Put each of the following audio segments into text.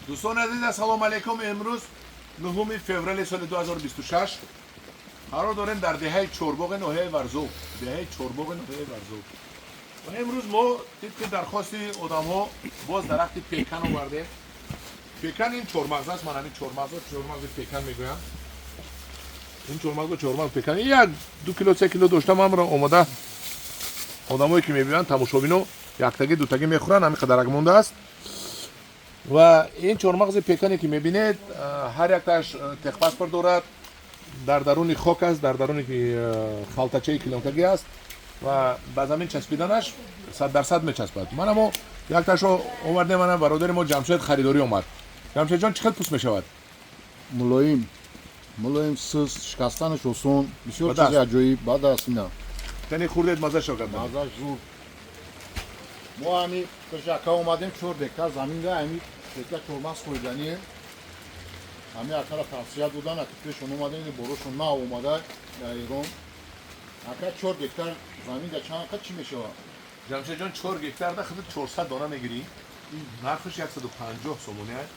دوستان عزیز سلام علیکم. امروز 9 فوریه سال 2026 قرار داریم در دهه چورباغ ناحیه ورزو و امروز ما طبق درخواست آدم ها باز درخت پیکن آورده. پیکن این چورمغز است. من همین چورمغز پیکن میگویم. این چورمغز پیکن یک 2 کیلو 3 کیلو داشتم. من را اومده آدمایی که میبینن تماشابینو یک تگی دو تگی میخورن. همین قدرک مونده است و این چورمغز پیکانی که میبینید هر یک تاش تخ پاسپورت دارد. در درون خاک است، در درون خالتاچه کیلومتری است و به زمین چسبیدنش 100% میچسبد. من اما یک تاشو آوردیم. من برادر ما جمشید خریداری اومد. جمشید جان چقدر پوست میشود؟ ملایم سوس شکستنش آسان، بسیار چیز عجیب. بعد از اینا تنی خوردید مزه شو کرد. مزه زور. ما همین کشکا اومدیم 4 دکتر زمین را همین دکتر چورمغز خوردنی. همین اکل توصیه بودن که پیشون اومده این بروشون نه اومده در ایران. اکل 4 دکتر زمین در چند اکل چی میشه؟ جمشید جان 4 گکتر ده خود 400 دانه میگیری. نرخش 150 سومونه است.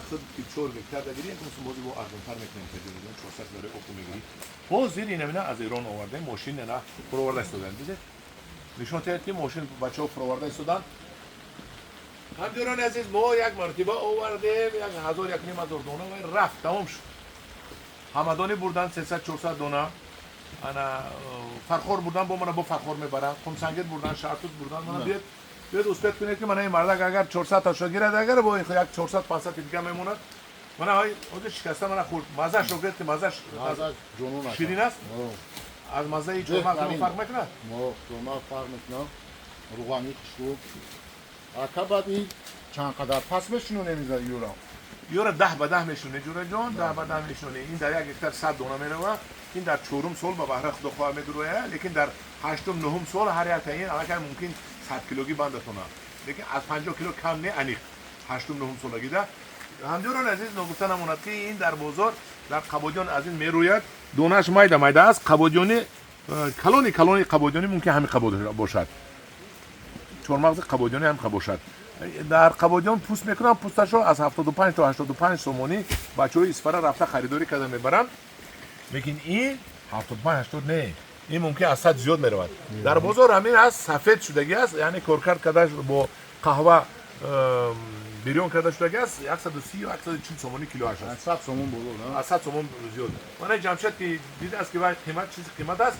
خود 4 گکتر داری یک مثل موضوع با ارزان‌تر میکنیم که دیگه 400 دلار اوکو میگیری. باز زیر اینا از ایران آورده ماشین نه فروورده استودن. دیدید؟ نشون داد که ماشین بچه‌ها فروورده استودن. همدیران عزیز ما یک مرتبه آوردیم 1000 یک نیم هزار دانه و رفت تمام شد. همدانی بردن 300 400 دانه. انا فرخور بردن با من با فرخور میبرن. خمسنگت بردن شرطوت بردن. من بیاد اسپت کنید که من این مرد اگر 400 تا شگیره اگر با یک 400 500 دیگه میموند. من های اون شکسته من خورد. مزه شو گرفت که مزه جنون است. شیرین است. از مزه چورمغز فرق میکنه؟ ما چورمغز فرق میکنه. روغنی خوشبو. بعد این چند قدر پس بشینو نمیذاره یورا 10 به 10 میشونه جوره جان 10 به 10 میشونه. این در یک هکتار 100 دانه میروه. این در 4م سال به بهره خدا خواه میگروه. لیکن در 8م 9م سال هر یک تا این الان ممکن 100 کیلوگی بندتونه. لیکن از 50 کیلو کم نه انیق 8م 9م سال گیده. همدیران عزیز نگفتن امانت که این در بازار در قبادیان از این میروید. دونش مایده است. قبادیانی کلونی قبادیانی ممکن همین قبادیان باشد. چورمغز قبادیانی هم باشد. در قبادیان پوست میکنن. پوستشو از 75 تا 85 سومونی بچه‌های اسفره رفته خریداری کرده میبرن. لیکن این 75 80 نه. این ممکن از 100 زیاد میرود. در بازار همین از سفید شدگی است. یعنی کورکر کداش با قهوه بیرون کرده شدگی است. 130 و 140 سومونی کیلو است. 100 سومون بولو نه. 100 سومون زیاد. من جمشید که دیده است که باید قیمت است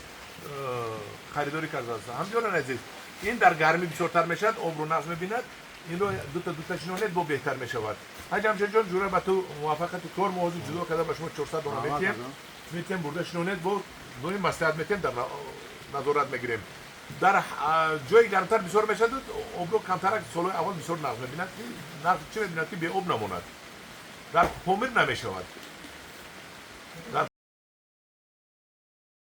خریداری کرده است. همینجوری عزیز این در گرمی بسیارتر میشد. آب رو نقص میبیند. این رو دو تا شنونت با بهتر میشود. جمشید جان جوره با تو موافقت کار موضوع جدا کرده با شما 400 دانه میتیم برده شنونت با نوعی مصلحت میتیم در نظارت میگیریم. در جای گرمتر بسیار میشد. آب رو کمتر سال اول بسیار نقص میبیند. نقص چه میبیند که به آب نماند. در پومیر نمیشود.